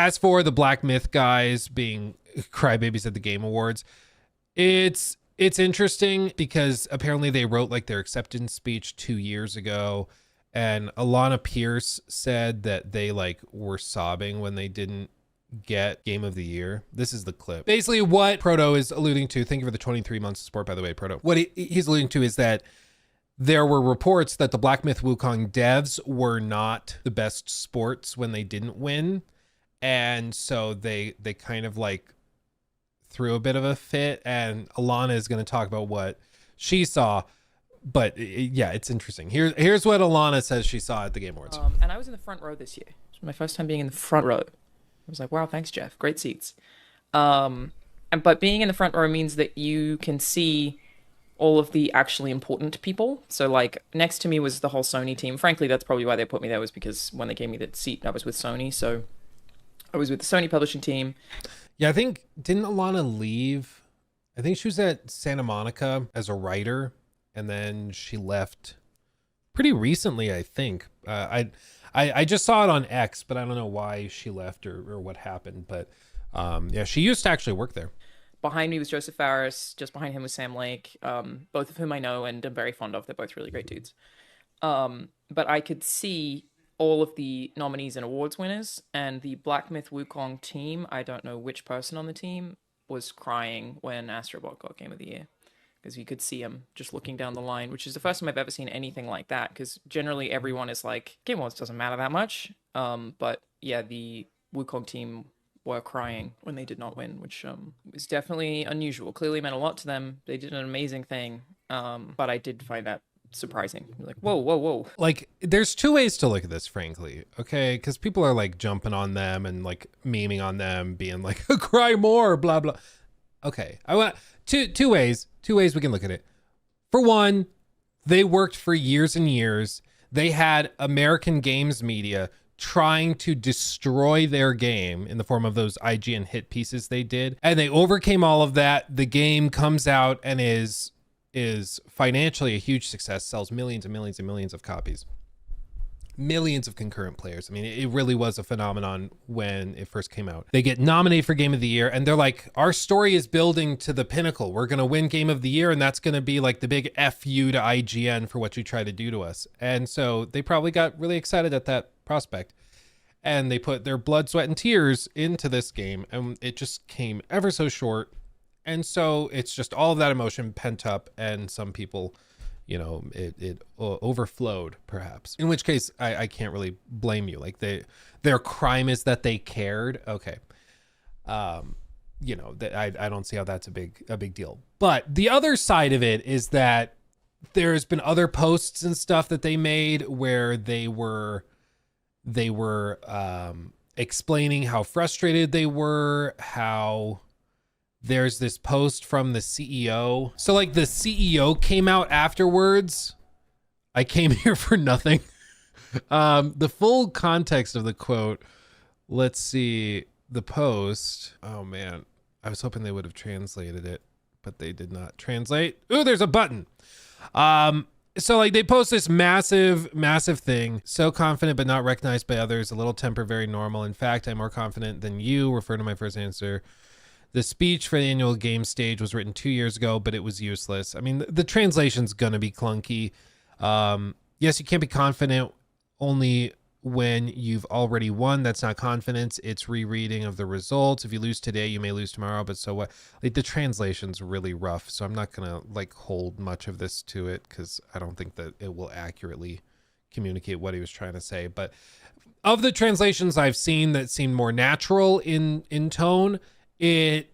As for the Black Myth guys being crybabies at the Game Awards, it's interesting because apparently they wrote like their acceptance speech 2 years ago, and Alana Pierce said that they like were sobbing when they didn't get Game of the Year. This is the clip. Basically what Proto is alluding to, thank you for the 23 months of support, by the way, Proto. What he's alluding to is that there were reports that the Black Myth Wukong devs were not the best sports when they didn't win. And so they kind of like threw a bit of a fit, and Alana is going to talk about what she saw. But yeah, it's interesting. Here's what Alana says she saw at the Game Awards. And I was in the front row this year. It was my first time being in the front row. I was like, wow, thanks, Jeff. Great seats. But being in the front row means that you can see all of the actually important people. So like next to me was the whole Sony team. Frankly, that's probably why they put me there, was because when they gave me that seat, I was with Sony. So I was with the Sony publishing team. Yeah, I think, didn't Alana leave? I think she was at Santa Monica as a writer, and then she left pretty recently, I think. I just saw it on X, but I don't know why she left or what happened. But yeah, she used to actually work there. Behind me was Joseph Faris. Just behind him was Sam Lake, both of whom I know and am very fond of. They're both really great dudes. But I could see all of the nominees and awards winners, and the Black Myth Wukong team, I don't know which person on the team, was crying when Astrobot got Game of the Year. Because you could see him just looking down the line, which is the first time I've ever seen anything like that, because generally everyone is like, Game Awards doesn't matter that much. But yeah, the Wukong team were crying when they did not win, which was definitely unusual. Clearly meant a lot to them. They did an amazing thing. But I did find that surprising. Like, whoa. Like, there's two ways to look at this, frankly, okay? Because people are like jumping on them and like memeing on them, being like, cry more, blah, blah. Okay, I want two ways we can look at it. For one, they worked for years and years. They had American games media trying to destroy their game in the form of those IGN hit pieces they did, and they overcame all of that. The game comes out and is financially a huge success, sells millions and millions and millions of copies, millions of concurrent players. I mean, it really was a phenomenon when it first came out. They get nominated for Game of the Year, and they're like, our story is building to the pinnacle. We're going to win Game of the Year, and that's going to be like the big F you to IGN for what you try to do to us. And so they probably got really excited at that prospect, and they put their blood, sweat, and tears into this game, and it just came ever so short. And so it's just all of that emotion pent up, and some people, you know, it overflowed, perhaps. In which case, I can't really blame you. Like, their crime is that they cared. Okay, you know, I don't see how that's a big deal. But the other side of it is that there's been other posts and stuff that they made where they were explaining how frustrated they were, how there's this post from the CEO. So like the CEO came out afterwards. I came here for nothing. The full context of the quote. Let's see the post. Oh man, I was hoping they would have translated it, but they did not translate. Ooh, there's a button. So like they post this massive thing. So confident, but not recognized by others. A little temper, very normal. In fact, I'm more confident than you. Refer to my first answer. The speech for the annual game stage was written 2 years ago, but it was useless. I mean, the translation's going to be clunky. Yes, you can't be confident only when you've already won. That's not confidence. It's rereading of the results. If you lose today, you may lose tomorrow, but so what? Like, the translation's really rough, so I'm not going to like hold much of this to it because I don't think that it will accurately communicate what he was trying to say. But of the translations I've seen that seemed more natural in tone, it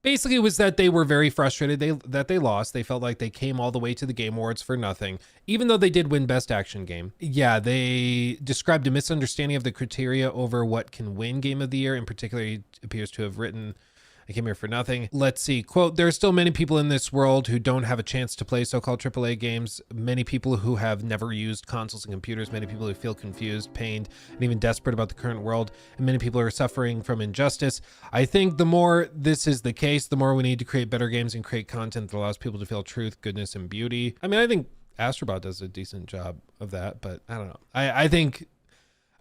basically was that they were very frustrated that they lost. They felt like they came all the way to the Game Awards for nothing, even though they did win Best Action Game. Yeah, they described a misunderstanding of the criteria over what can win Game of the Year. In particular, he appears to have written, I came here for nothing. Let's see. Quote, there are still many people in this world who don't have a chance to play so-called AAA games. Many people who have never used consoles and computers. Many people who feel confused, pained, and even desperate about the current world. And many people are suffering from injustice. I think the more this is the case, the more we need to create better games and create content that allows people to feel truth, goodness, and beauty. I mean, I think Astrobot does a decent job of that, but I don't know. I think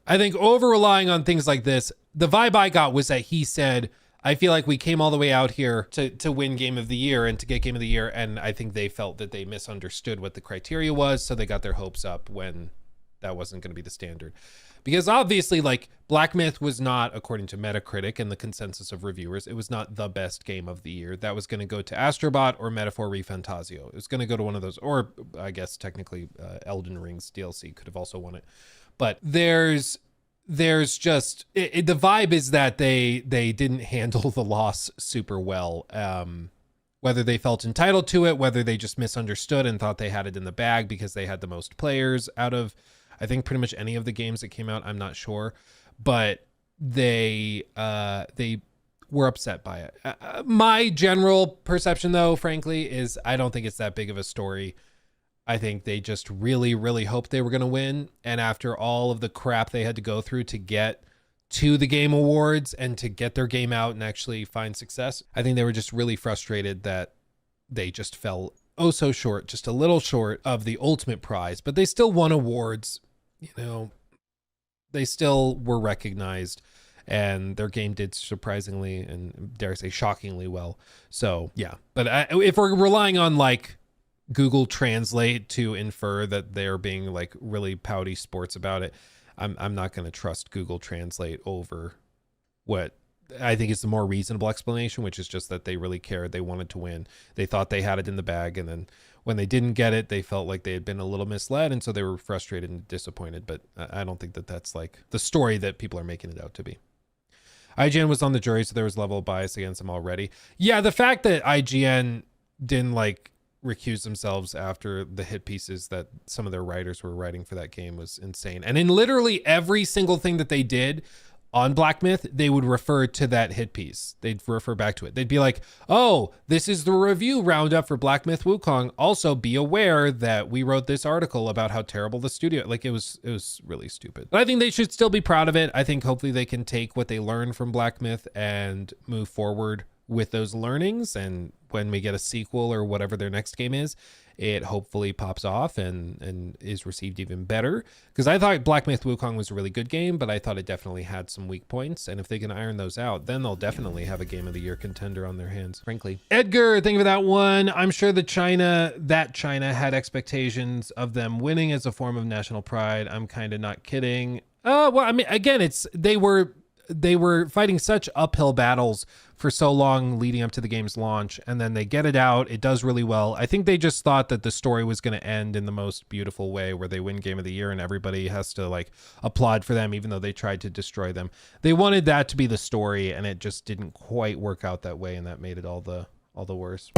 I think over relying on things like this, the vibe I got was that he said, I feel like we came all the way out here to win Game of the Year and to get Game of the Year. And I think they felt that they misunderstood what the criteria was. So they got their hopes up when that wasn't going to be the standard. Because obviously, like, Black Myth was not, according to Metacritic and the consensus of reviewers, it was not the best game of the year. That was going to go to Astrobot or Metaphor ReFantazio. It was going to go to one of those, or I guess technically Elden Ring's DLC could have also won it. But there's just the vibe is that they didn't handle the loss super well. Whether they felt entitled to it, whether they just misunderstood and thought they had it in the bag because they had the most players out of, I think, pretty much any of the games that came out. I'm not sure, but they were upset by it. My general perception, though, frankly, is I don't think it's that big of a story. I think they just really, really hoped they were going to win. And after all of the crap they had to go through to get to the Game Awards and to get their game out and actually find success, I think they were just really frustrated that they just fell oh so short, just a little short of the ultimate prize. But they still won awards. You know, they still were recognized, and their game did surprisingly and, dare I say, shockingly well. So yeah, but if we're relying on like Google Translate to infer that they're being like really pouty sports about it, I'm not going to trust Google Translate over what I think is the more reasonable explanation, which is just that they really cared. They wanted to win. They thought they had it in the bag, and then when they didn't get it, they felt like they had been a little misled, and so they were frustrated and disappointed. But I don't think that that's like the story that people are making it out to be. IGN was on the jury, so there was level of bias against them already. Yeah, the fact that IGN didn't like recuse themselves after the hit pieces that some of their writers were writing for that game was insane. And in literally every single thing that they did on Black Myth, they would refer to that hit piece. They'd refer back to it. They'd be like, oh, this is the review roundup for Black Myth Wukong. Also, be aware that we wrote this article about how terrible the studio, like it was really stupid. But I think they should still be proud of it. I think hopefully they can take what they learned from Black Myth and move forward with those learnings. And when we get a sequel or whatever their next game is, it hopefully pops off and is received even better. Because I thought Black Myth Wukong was a really good game, but I thought it definitely had some weak points. And if they can iron those out, then they'll definitely have a Game of the Year contender on their hands, frankly. Edgar, thank you for that one. I'm sure that China had expectations of them winning as a form of national pride. I'm kind of not kidding. Well, I mean, again, they were fighting such uphill battles for so long leading up to the game's launch, and then they get it out. It does really well. I think they just thought that the story was going to end in the most beautiful way, where they win Game of the Year and everybody has to like applaud for them, even though they tried to destroy them. They wanted that to be the story, and it just didn't quite work out that way, and that made it all the worse.